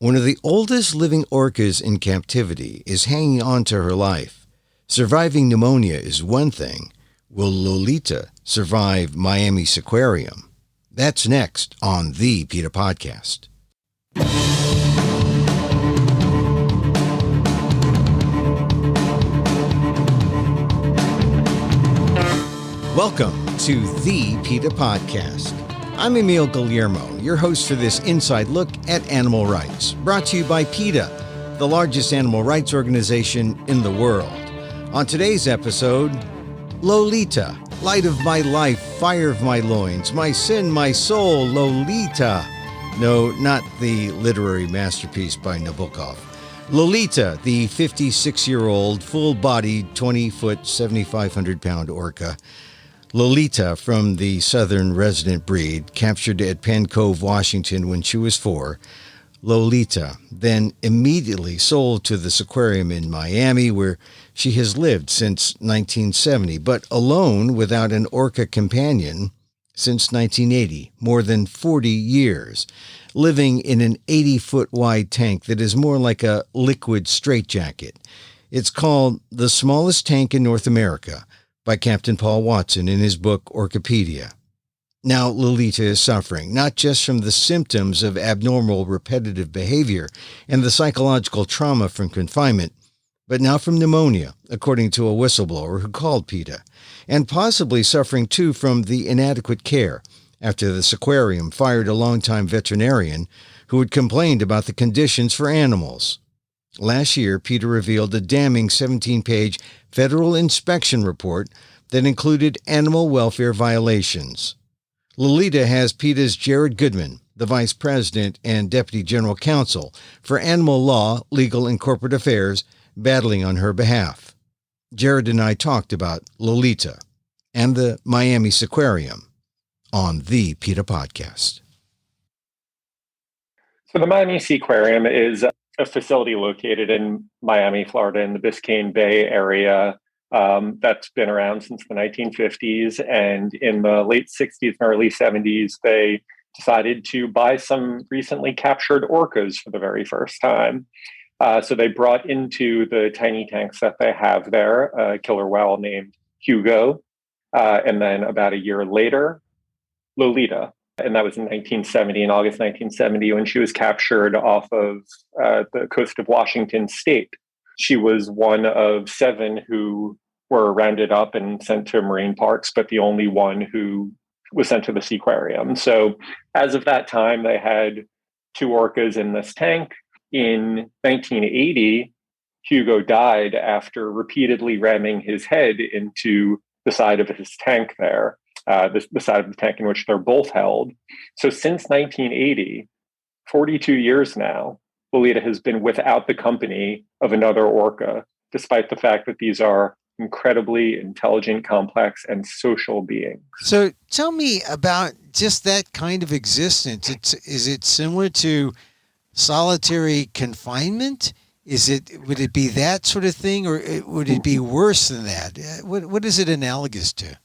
One of the oldest living orcas in captivity is hanging on to her life. Surviving pneumonia is one thing. Will Lolita survive Miami Seaquarium? That's next on the PETA Podcast. Welcome to the PETA Podcast. I'm Emil Guillermo, your host for this inside look at animal rights, brought to you by PETA, the largest animal rights organization in the world. On today's episode, Lolita, light of my life, fire of my loins, my sin, my soul, Lolita. No, not the literary masterpiece by Nabokov. Lolita, the 56-year-old, full-bodied, 20-foot, 7,500-pound orca. Lolita, from the southern resident breed, captured at Penn Cove, Washington when she was 4. Lolita, then immediately sold to the Seaquarium in Miami, where she has lived since 1970, but alone without an orca companion since 1980, more than 40 years, living in an 80-foot wide tank that is more like a liquid straitjacket. It's called The Smallest Tank in North America, by Captain Paul Watson in his book Orcapedia. Now, Lolita is suffering not just from the symptoms of abnormal repetitive behavior and the psychological trauma from confinement, but now from pneumonia, according to a whistleblower who called PETA, and possibly suffering too from the inadequate care after the Seaquarium fired a longtime veterinarian who had complained about the conditions for animals. Last year, PETA revealed a damning 17-page federal inspection report that included animal welfare violations. Lolita has PETA's Jared Goodman, the Vice President and Deputy General Counsel for Animal Law, Legal, and Corporate Affairs, battling on her behalf. Jared and I talked about Lolita and the Miami Seaquarium on the PETA Podcast. So the Miami Seaquarium is a facility located in Miami, Florida, in the Biscayne Bay area that's been around since the 1950s. And in the late 60s and early 70s, they decided to buy some recently captured orcas for the very first time. So they brought into the tiny tanks that they have there a killer whale named Hugo. And then about a year later, Lolita. And that was in 1970, in August 1970, when she was captured off of the coast of Washington state. She was one of 7 who were rounded up and sent to marine parks, but the only one who was sent to the Seaquarium. So as of that time, they had 2 orcas in this tank. In 1980, Hugo died after repeatedly ramming his head into the side of his tank there. The side of the tank in which they're both held. So since 1980, 42 years now, Lolita has been without the company of another orca, despite the fact that these are incredibly intelligent, complex, and social beings. So tell me about just that kind of existence. Is it similar to solitary confinement? Would it be that sort of thing, or would it be worse than that? What is it analogous to?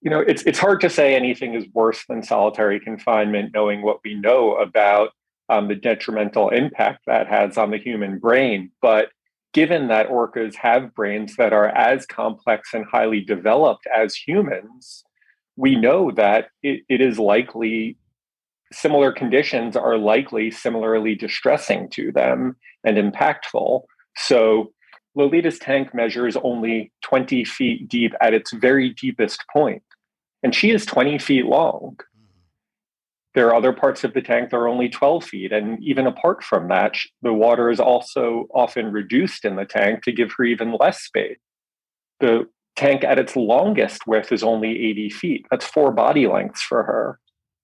You know, it's hard to say anything is worse than solitary confinement, knowing what we know about the detrimental impact that has on the human brain. But given that orcas have brains that are as complex and highly developed as humans, we know that it is likely similar conditions are likely similarly distressing to them and impactful. So Lolita's tank measures only 20 feet deep at its very deepest point, and she is 20 feet long. There are other parts of the tank that are only 12 feet, and even apart from that, the water is also often reduced in the tank to give her even less space. The tank at its longest width is only 80 feet. That's 4 body lengths for her.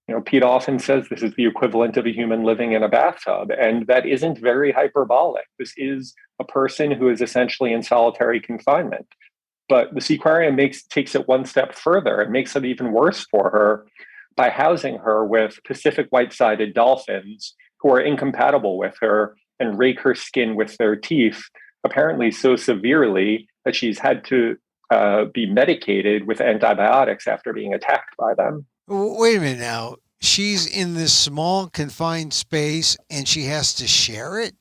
You know, PETA often says this is the equivalent of a human living in a bathtub, and that isn't very hyperbolic. This is a person who is essentially in solitary confinement. But the Seaquarium takes it one step further. It makes it even worse for her by housing her with Pacific whitesided dolphins who are incompatible with her and rake her skin with their teeth, apparently so severely that she's had to be medicated with antibiotics after being attacked by them. Wait a minute now. she's in this small confined space and she has to share it?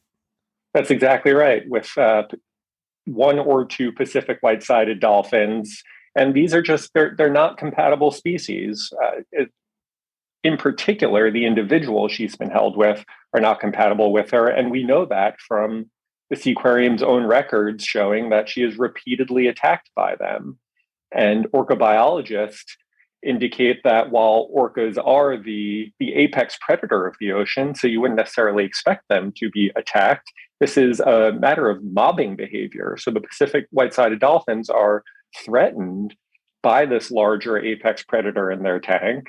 That's exactly right, with one or two Pacific white-sided dolphins. And these are just, they're not compatible species. In particular, the individuals she's been held with are not compatible with her. And we know that from the Seaquarium's own records showing that she is repeatedly attacked by them. And orca biologists indicate that while orcas are the apex predator of the ocean, so you wouldn't necessarily expect them to be attacked, this is a matter of mobbing behavior. So the Pacific white-sided dolphins are threatened by this larger apex predator in their tank.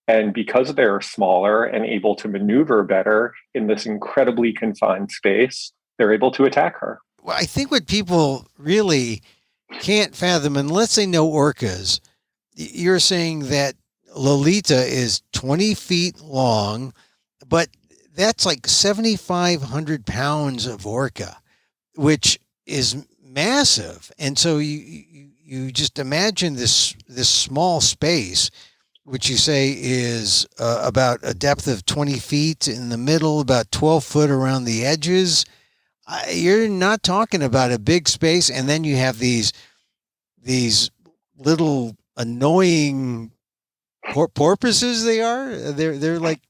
And because they're smaller and able to maneuver better in this incredibly confined space, they're able to attack her. Well, I think what people really can't fathom, unless they know orcas, you're saying that Lolita is 20 feet long, but that's like 7,500 pounds of orca, which is massive. And so you just imagine this small space, which you say is about a depth of 20 feet in the middle, about 12 foot around the edges. You're not talking about a big space. And then you have these little annoying porpoises. They're like,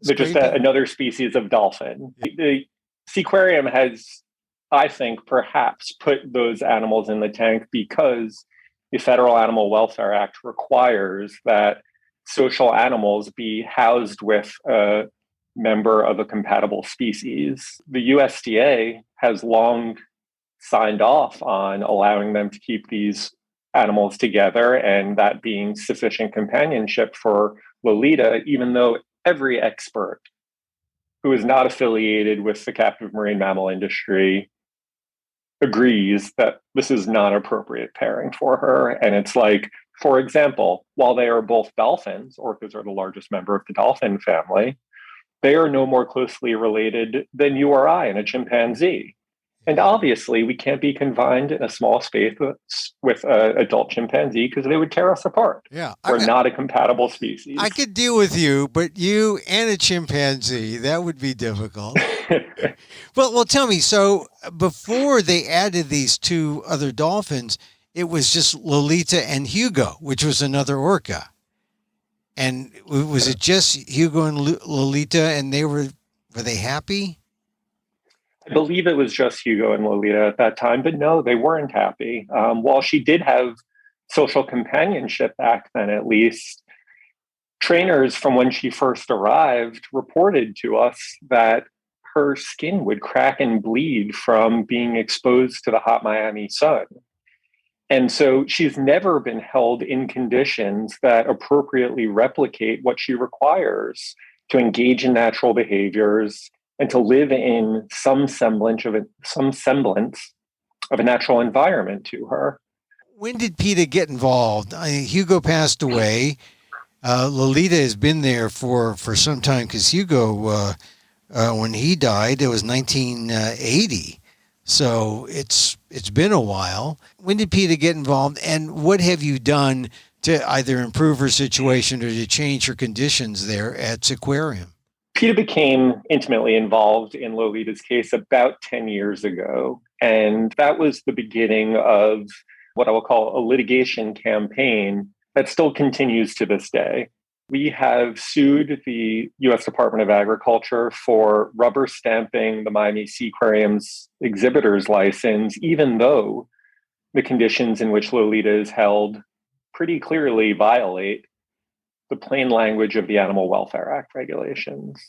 they're just another species of dolphin. The Seaquarium has, I think, perhaps put those animals in the tank because the Federal Animal Welfare Act requires that social animals be housed with a member of a compatible species. The USDA has long signed off on allowing them to keep these animals together, and that being sufficient companionship for Lolita, even though every expert who is not affiliated with the captive marine mammal industry agrees that this is not appropriate pairing for her. And it's like, for example, while they are both dolphins, orcas are the largest member of the dolphin family, they are no more closely related than you or I and a chimpanzee. And obviously, we can't be confined in a small space with an adult chimpanzee because they would tear us apart. Yeah, we're not a compatible species. I could deal with you, but you and a chimpanzee, that would be difficult. Well, tell me, so before they added these two other dolphins, it was just Lolita and Hugo, which was another orca. And was it just Hugo and Lolita, and were they happy? I believe it was just Hugo and Lolita at that time, but no, they weren't happy. While she did have social companionship back then, at least, trainers from when she first arrived reported to us that her skin would crack and bleed from being exposed to the hot Miami sun. And so she's never been held in conditions that appropriately replicate what she requires to engage in natural behaviors and to live in some semblance of a natural environment to her. When did PETA get involved? Hugo passed away. Lolita has been there for some time because Hugo, when he died, it was 1980. So it's been a while. When did PETA get involved, and what have you done to either improve her situation or to change her conditions there at Seaquarium? PETA became intimately involved in Lolita's case about 10 years ago. And that was the beginning of what I will call a litigation campaign that still continues to this day. We have sued the U.S. Department of Agriculture for rubber stamping the Miami Seaquarium's exhibitor's license, even though the conditions in which Lolita is held pretty clearly violate the plain language of the Animal Welfare Act regulations.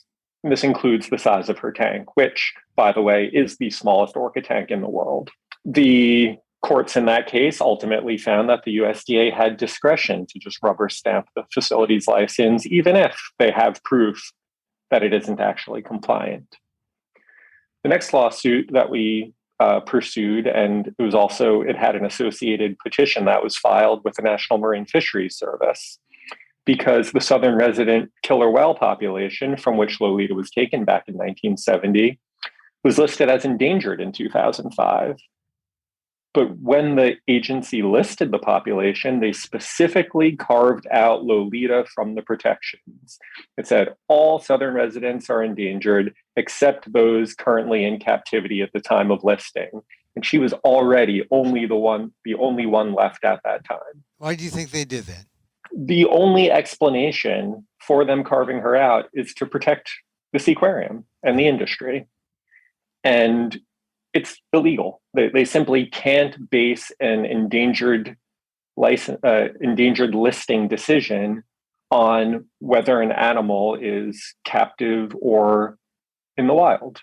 And this includes the size of her tank, which, by the way, is the smallest orca tank in the world. The courts in that case ultimately found that the USDA had discretion to just rubber stamp the facility's license, even if they have proof that it isn't actually compliant. The next lawsuit that we pursued, and it had an associated petition that was filed with the National Marine Fisheries Service, because the southern resident killer whale population, from which Lolita was taken back in 1970, was listed as endangered in 2005. But when the agency listed the population, they specifically carved out Lolita from the protections. It said all southern residents are endangered except those currently in captivity at the time of listing. And she was already the only one left at that time. Why do you think they did that? The only explanation for them carving her out is to protect the seaquarium and the industry. And it's illegal. They simply can't base an endangered listing decision on whether an animal is captive or in the wild.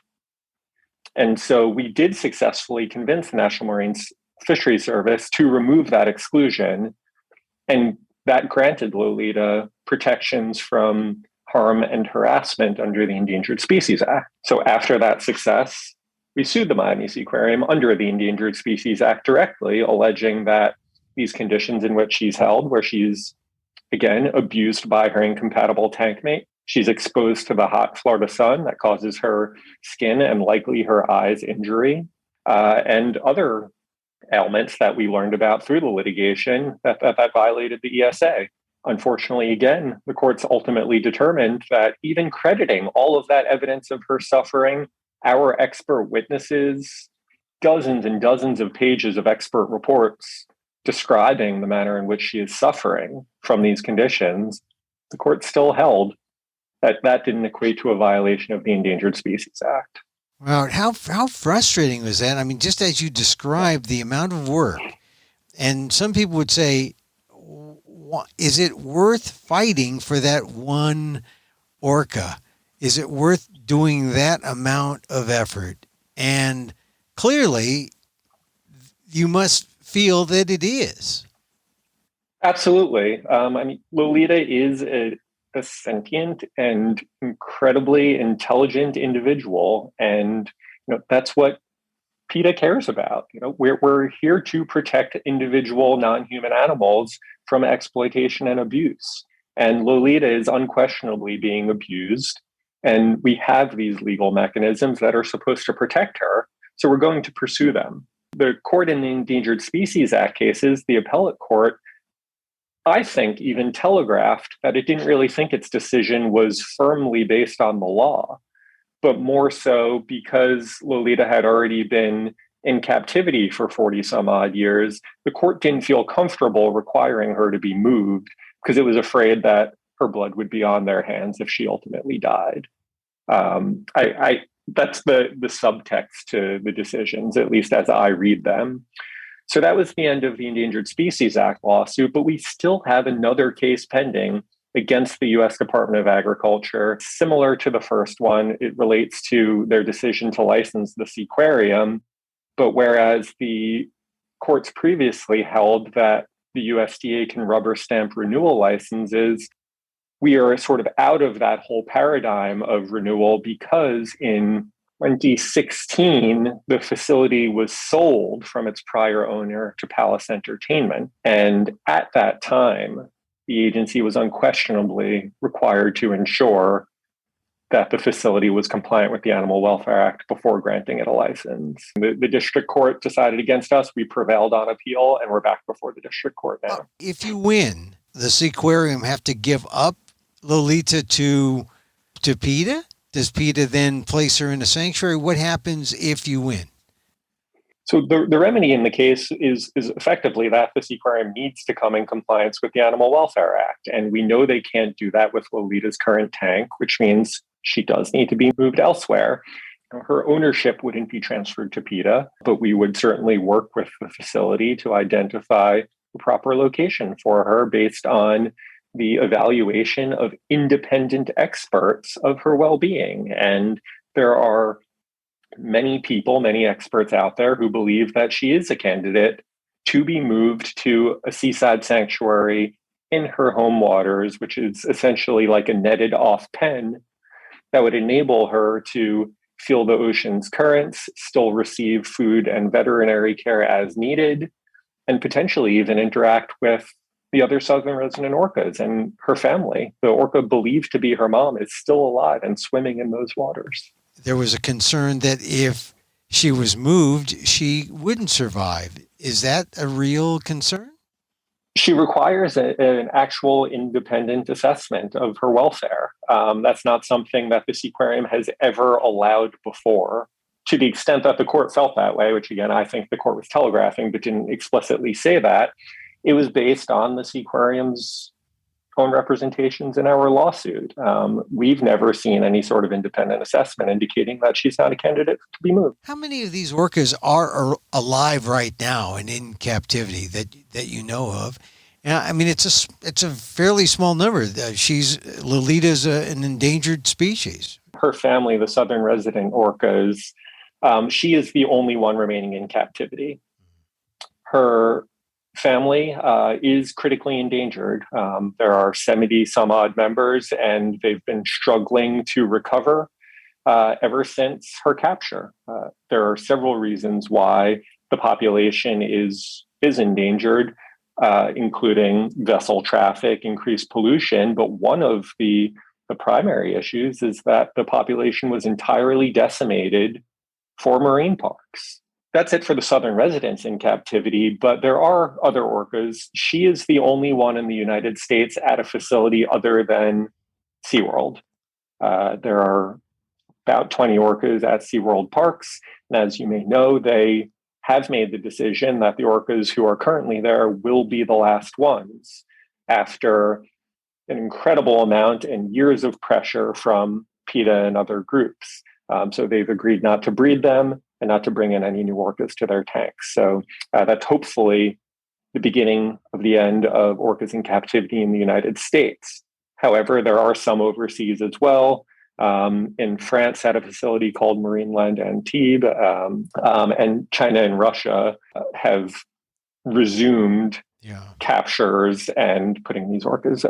And so we did successfully convince the National Marine Fisheries Service to remove that exclusion, and that granted Lolita protections from harm and harassment under the Endangered Species Act. So after that success, we sued the Miami Seaquarium under the Endangered Species Act directly, alleging that these conditions in which she's held, where she's, again, abused by her incompatible tank mate, she's exposed to the hot Florida sun that causes her skin and likely her eyes injury, and other ailments that we learned about through the litigation that violated the ESA. Unfortunately, again, the courts ultimately determined that even crediting all of that evidence of her suffering, our expert witnesses, dozens and dozens of pages of expert reports describing the manner in which she is suffering from these conditions, the court still held that that didn't equate to a violation of the Endangered Species Act. Wow, how frustrating was that? I mean, just as you described the amount of work, and some people would say, is it worth fighting for that one orca? Is it worth doing that amount of effort? And clearly, you must feel that it is. Absolutely. Lolita is a sentient and incredibly intelligent individual, and that's what PETA cares about. We're here to protect individual non-human animals from exploitation and abuse. And Lolita is unquestionably being abused. And we have these legal mechanisms that are supposed to protect her. So we're going to pursue them. The court in the Endangered Species Act cases, the appellate court, I think, even telegraphed that it didn't really think its decision was firmly based on the law, but more so because Lolita had already been in captivity for 40 some odd years. The court didn't feel comfortable requiring her to be moved because it was afraid that her blood would be on their hands if she ultimately died. That's the subtext to the decisions, at least as I read them. So that was the end of the Endangered Species Act lawsuit, but we still have another case pending against the U.S. Department of Agriculture. Similar to the first one, it relates to their decision to license the Seaquarium. But whereas the courts previously held that the USDA can rubber stamp renewal licenses, we are sort of out of that whole paradigm of renewal because in 2016, the facility was sold from its prior owner to Palace Entertainment. And at that time, the agency was unquestionably required to ensure that the facility was compliant with the Animal Welfare Act before granting it a license. The district court decided against us. We prevailed on appeal, and we're back before the district court now. If you win, the Seaquarium have to give up Lolita to PETA? Does PETA then place her in a sanctuary? What happens if you win? So the remedy in the case is effectively that the Seaquarium needs to come in compliance with the Animal Welfare Act. And we know they can't do that with Lolita's current tank, which means she does need to be moved elsewhere. Her ownership wouldn't be transferred to PETA, but we would certainly work with the facility to identify the proper location for her based on the evaluation of independent experts of her well-being. And there are many people, many experts out there who believe that she is a candidate to be moved to a seaside sanctuary in her home waters, which is essentially like a netted off pen that would enable her to feel the ocean's currents, still receive food and veterinary care as needed, and potentially even interact with the other southern resident orcas and her family. The orca believed to be her mom is still alive and swimming in those waters. There was a concern that if she was moved, she wouldn't survive. Is that a real concern? She requires an actual independent assessment of her welfare. That's not something that the Seaquarium has ever allowed before. To the extent that the court felt that way, which again, I think the court was telegraphing, but didn't explicitly say that, it was based on the Seaquarium's own representations in our lawsuit. We've never seen any sort of independent assessment indicating that she's not a candidate to be moved. How many of these orcas are alive right now and in captivity that you know of? And I mean, it's a fairly small number. Lolita's an endangered species. Her family, the southern resident orcas, she is the only one remaining in captivity. Her family is critically endangered. There are 70 some odd members, and they've been struggling to recover ever since her capture. There are several reasons why the population is endangered, including vessel traffic, increased pollution. But one of the primary issues is that the population was entirely decimated for marine parks. That's it for the southern residents in captivity, but there are other orcas. She is the only one in the United States at a facility other than SeaWorld. There are about 20 orcas at SeaWorld parks. And as you may know, they have made the decision that the orcas who are currently there will be the last ones after an incredible amount and years of pressure from PETA and other groups. So they've agreed not to breed them and not to bring in any new orcas to their tanks. So that's hopefully the beginning of the end of orcas in captivity in the United States. However, there are some overseas as well. In France, at a facility called Marineland Antibes, and China and Russia have resumed captures and putting these orcas,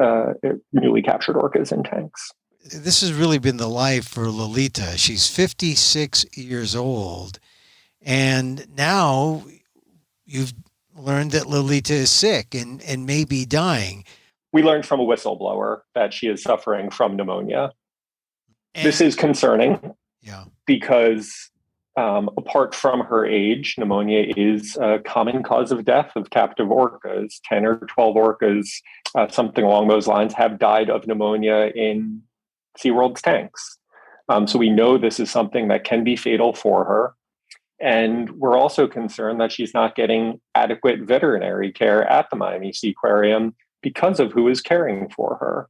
newly captured orcas, in tanks. This has really been the life for Lolita. She's 56 years old, and now you've learned that Lolita is sick and may be dying. We learned from a whistleblower that she is suffering from pneumonia. And this is concerning because apart from her age, pneumonia is a common cause of death of captive orcas. 10 or 12 orcas, something along those lines, have died of pneumonia in SeaWorld's tanks. So we know this is something that can be fatal for her. And we're also concerned that she's not getting adequate veterinary care at the Miami Seaquarium because of who is caring for her.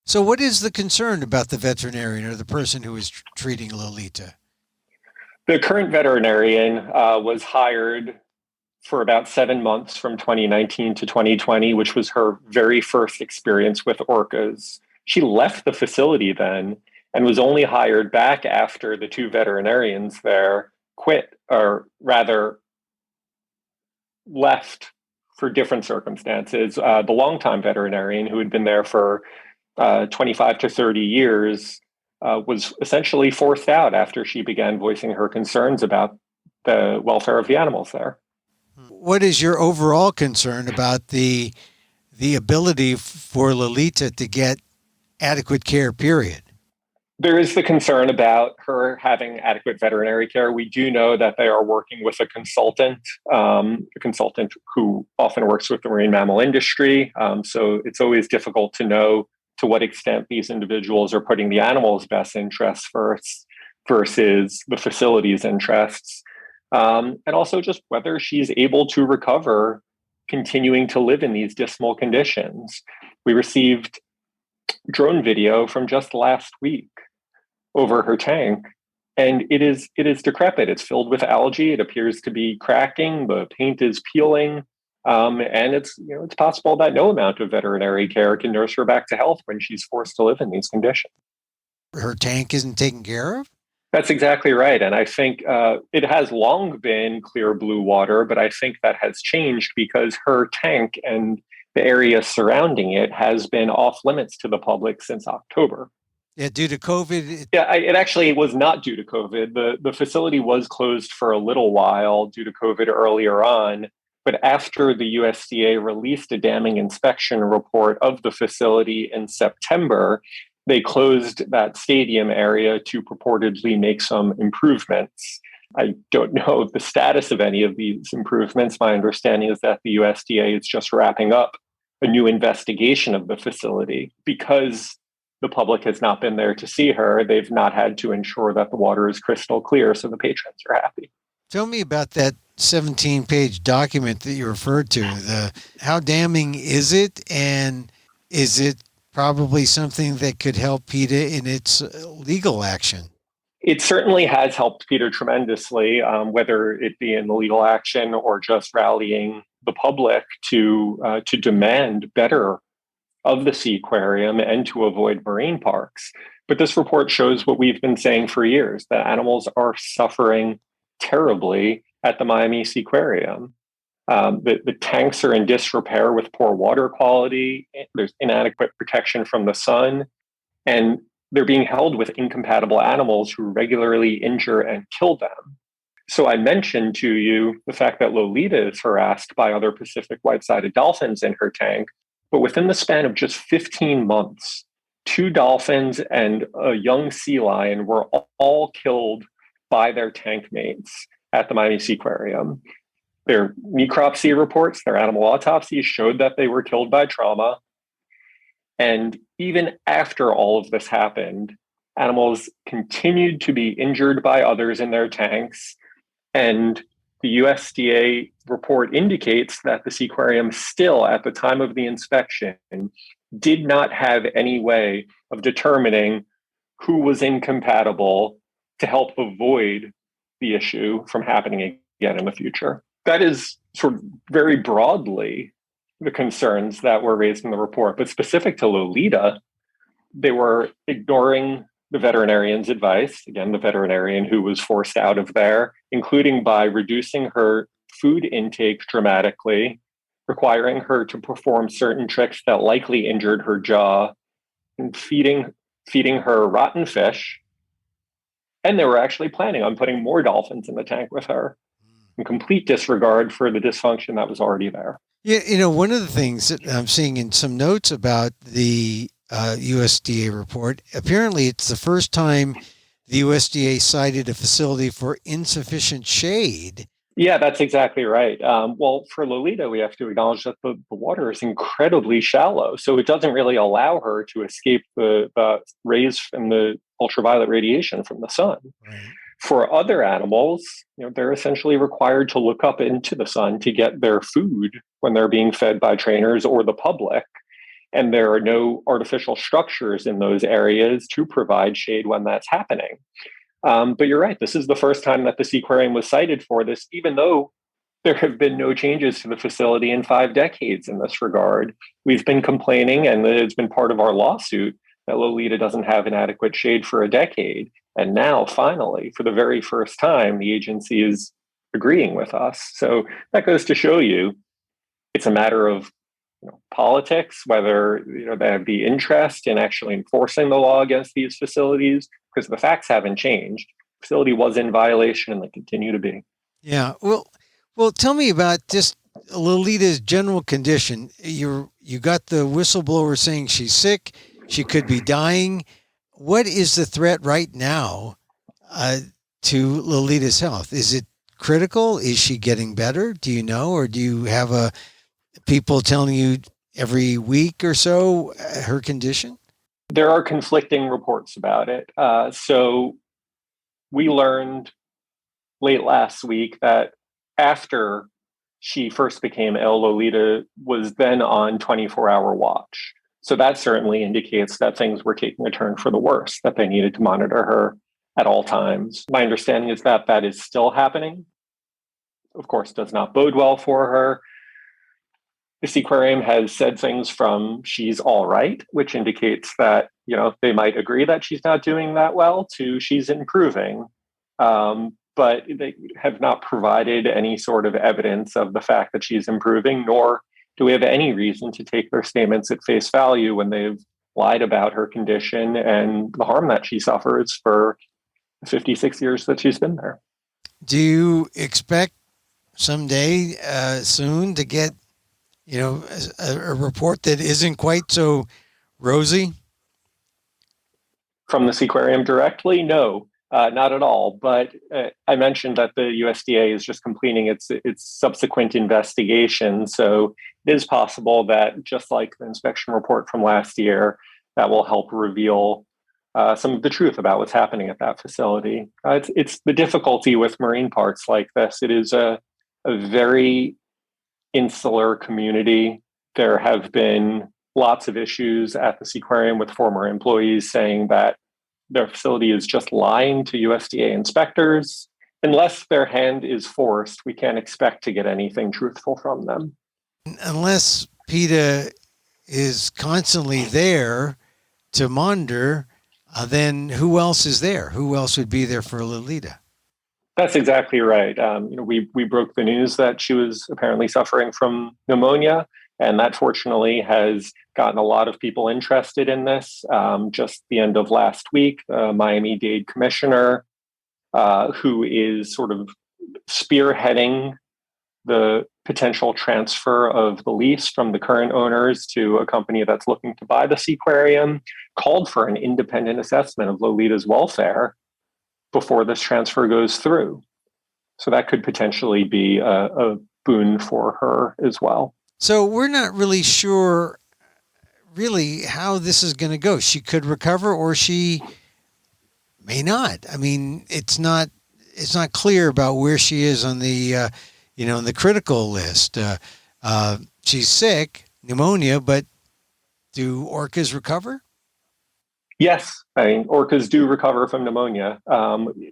So what is the concern about the veterinarian or the person who is treating Lolita? The current veterinarian was hired for about 7 months from 2019 to 2020, which was her very first experience with orcas. She left the facility then and was only hired back after the two veterinarians there quit, or rather left for different circumstances. The longtime veterinarian who had been there for 25 to 30 years was essentially forced out after she began voicing her concerns about the welfare of the animals there. What is your overall concern about the ability for Lolita to get adequate care, period? There is the concern about her having adequate veterinary care. We do know that they are working with a consultant who often works with the marine mammal industry. So it's always difficult to know to what extent these individuals are putting the animal's best interests first versus the facility's interests. And also just whether she's able to recover continuing to live in these dismal conditions. We received drone video from just last week over her tank, and it is decrepit. It's filled with algae. It appears to be cracking. The paint is peeling. And it's possible that no amount of veterinary care can nurse her back to health when she's forced to live in these conditions. Her tank isn't taken care of? That's exactly right. And I think it has long been clear blue water, but I think that has changed because her tank and the area surrounding it has been off limits to the public since October. Yeah, due to COVID? It actually was not due to COVID. The facility was closed for a little while due to COVID earlier on. But after the USDA released a damming inspection report of the facility in September, they closed that stadium area to purportedly make some improvements. I don't know the status of any of these improvements. My understanding is that the USDA is just wrapping up a new investigation of the facility. Because the public has not been there to see her, they've not had to ensure that the water is crystal clear, so the patrons are happy. Tell me about that 17-page document that you referred to. How damning is it, and is it probably something that could help PETA in its legal action? It certainly has helped PETA tremendously, whether it be in the legal action or just rallying the public to demand better of the Seaquarium and to avoid marine parks. But this report shows what we've been saying for years, that animals are suffering terribly at the Miami Seaquarium. The tanks are in disrepair with poor water quality. There's inadequate protection from the sun. And they're being held with incompatible animals who regularly injure and kill them. So I mentioned to you the fact that Lolita is harassed by other Pacific white-sided dolphins in her tank. But within the span of just 15 months, 2 dolphins and a young sea lion were all killed by their tank mates at the Miami Seaquarium. Their necropsy reports, their animal autopsies showed that they were killed by trauma. And even after all of this happened, animals continued to be injured by others in their tanks. And the USDA report indicates that the Seaquarium still, at the time of the inspection, did not have any way of determining who was incompatible to help avoid the issue from happening again in the future. That is sort of very broadly the concerns that were raised in the report. But specific to Lolita, they were ignoring the veterinarian's advice, again, the veterinarian who was forced out of there, including by reducing her food intake dramatically, requiring her to perform certain tricks that likely injured her jaw, and feeding her rotten fish. And they were actually planning on putting more dolphins in the tank with her, in complete disregard for the dysfunction that was already there. Yeah, one of the things that I'm seeing in some notes about the USDA report, apparently it's the first time the USDA cited a facility for insufficient shade. Yeah, that's exactly right. Well, for Lolita, we have to acknowledge that the water is incredibly shallow, so it doesn't really allow her to escape the rays and the ultraviolet radiation from the sun. Right. For other animals, they're essentially required to look up into the sun to get their food when they're being fed by trainers or the public. And there are no artificial structures in those areas to provide shade when that's happening. But you're right, this is the first time that the Seaquarium was cited for this, even though there have been no changes to the facility in 5 decades in this regard. We've been complaining, and it's been part of our lawsuit, that Lolita doesn't have inadequate shade for a decade. And now, finally, for the very first time, the agency is agreeing with us. So that goes to show you it's a matter of politics, whether they have the interest in actually enforcing the law against these facilities, because the facts haven't changed. The facility was in violation, and they continue to be. Yeah. Well, tell me about just Lolita's general condition. You got the whistleblower saying she's sick, she could be dying. What is the threat right now to Lolita's health? Is it critical? Is she getting better? Do you know, or do you have people telling you every week or so her condition? There are conflicting reports about it. So we learned late last week that after she first became ill, Lolita was then on 24-hour watch. So that certainly indicates that things were taking a turn for the worse, that they needed to monitor her at all times. My understanding is that that is still happening. Of course, does not bode well for her. The Seaquarium has said things from she's all right, which indicates that, they might agree that she's not doing that well, to she's improving. But they have not provided any sort of evidence of the fact that she's improving, nor do we have any reason to take their statements at face value when they've lied about her condition and the harm that she suffers for the 56 years that she's been there. Do you expect someday soon to get, a report that isn't quite so rosy? From the Seaquarium directly? No. Not at all. But I mentioned that the USDA is just completing its subsequent investigation. So it is possible that, just like the inspection report from last year, that will help reveal some of the truth about what's happening at that facility. It's the difficulty with marine parks like this. It is a very insular community. There have been lots of issues at the Seaquarium with former employees saying that their facility is just lying to USDA inspectors. Unless their hand is forced, we can't expect to get anything truthful from them. Unless PETA is constantly there to monitor, then who else is there? Who else would be there for Lolita? That's exactly right. We broke the news that she was apparently suffering from pneumonia, and that fortunately has gotten a lot of people interested in this. Just the end of last week, Miami-Dade commissioner, who is sort of spearheading the potential transfer of the lease from the current owners to a company that's looking to buy the Seaquarium, called for an independent assessment of Lolita's welfare before this transfer goes through. So that could potentially be a boon for her as well. So we're not really sure how this is going to go. She could recover or she may not. I mean, it's not clear about where she is on the, in the critical list. She's sick, pneumonia, but do orcas recover? Yes, I mean, orcas do recover from pneumonia.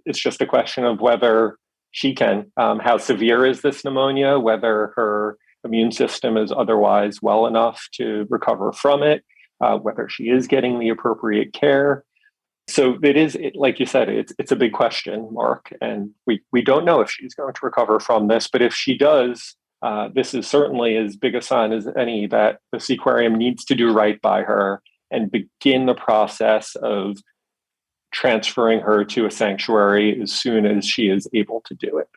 It's just a question of whether she can. How severe is this pneumonia? Whether her immune system is otherwise well enough to recover from it, whether she is getting the appropriate care. So it is, like you said, it's a big question mark, and we don't know if she's going to recover from this. But if she does, this is certainly as big a sign as any that the Seaquarium needs to do right by her and begin the process of transferring her to a sanctuary as soon as she is able to do it.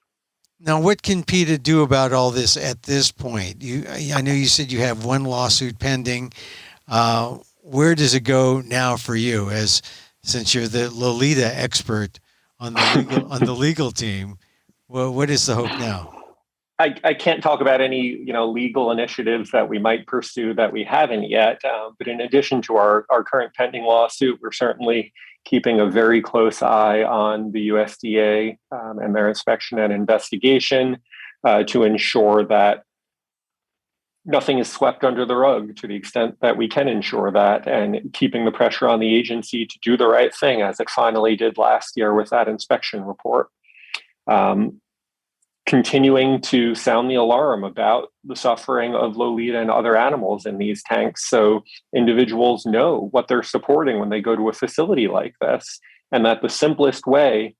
Now, what can PETA do about all this at this point? I know you said you have one lawsuit pending. Where does it go now for you, since you're the Lolita expert on the legal team? Well, what is the hope now? I can't talk about any legal initiatives that we might pursue that we haven't yet. But in addition to our current pending lawsuit, we're certainly keeping a very close eye on the USDA and their inspection and investigation to ensure that nothing is swept under the rug, to the extent that we can ensure that, and keeping the pressure on the agency to do the right thing, as it finally did last year with that inspection report. Continuing to sound the alarm about the suffering of Lolita and other animals in these tanks, so individuals know what they're supporting when they go to a facility like this, and that the simplest way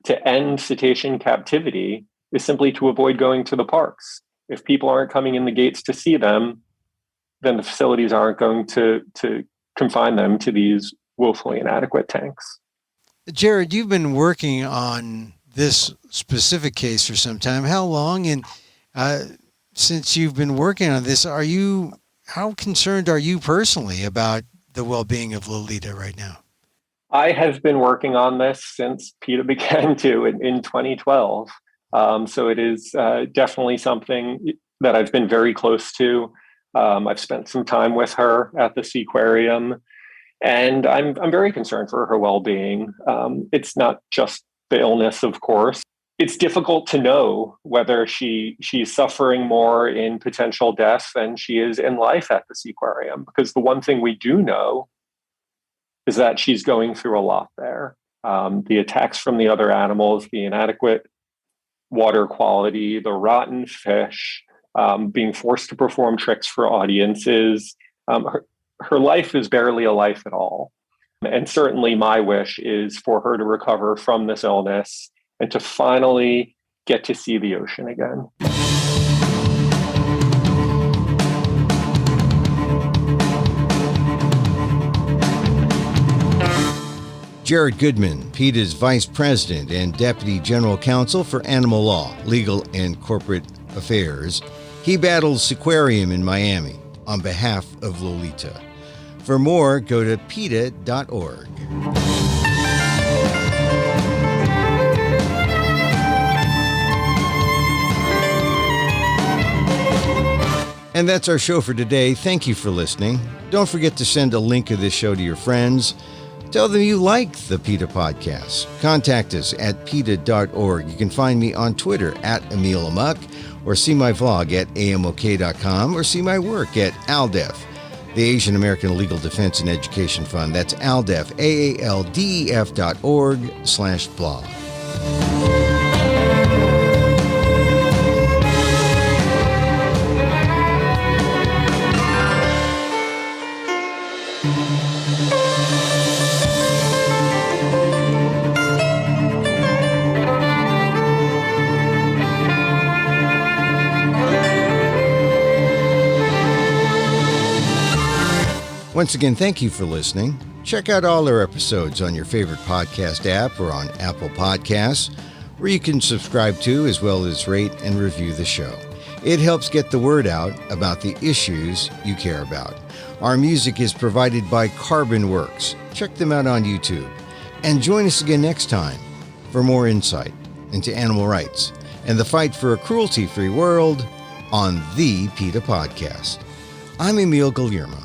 to end cetacean captivity is simply to avoid going to the parks. If people aren't coming in the gates to see them, then the facilities aren't going to confine them to these woefully inadequate tanks. Jared, you've been working on this specific case for some time. How long? And since you've been working on this, how concerned are you personally about the well-being of Lolita right now? I have been working on this since PETA began in 2012. So it is definitely something that I've been very close to. I've spent some time with her at the Seaquarium, and I'm very concerned for her well-being. It's not just the illness, of course. It's difficult to know whether she's suffering more in potential death than she is in life at the Seaquarium, because the one thing we do know is that she's going through a lot there. The attacks from the other animals, the inadequate water quality, the rotten fish, being forced to perform tricks for audiences. Her life is barely a life at all. And certainly my wish is for her to recover from this illness and to finally get to see the ocean again. Jared Goodman, PETA's Vice President and Deputy General Counsel for Animal Law, Legal and Corporate Affairs. He battles Seaquarium in Miami on behalf of Lolita. For more, go to PETA.org. And that's our show for today. Thank you for listening. Don't forget to send a link of this show to your friends. Tell them you like the PETA podcast. Contact us at PETA.org. You can find me on Twitter at Emil Amok, or see my vlog at amok.com, or see my work at ALDEF, the Asian American Legal Defense and Education Fund. That's ALDEF, AALDEF.org/blog. Once again, thank you for listening. Check out all our episodes on your favorite podcast app or on Apple Podcasts, where you can subscribe to as well as rate and review the show. It helps get the word out about the issues you care about. Our music is provided by CarbonWorks. Check them out on YouTube. And join us again next time for more insight into animal rights and the fight for a cruelty-free world on the PETA Podcast. I'm Emil Guillermo.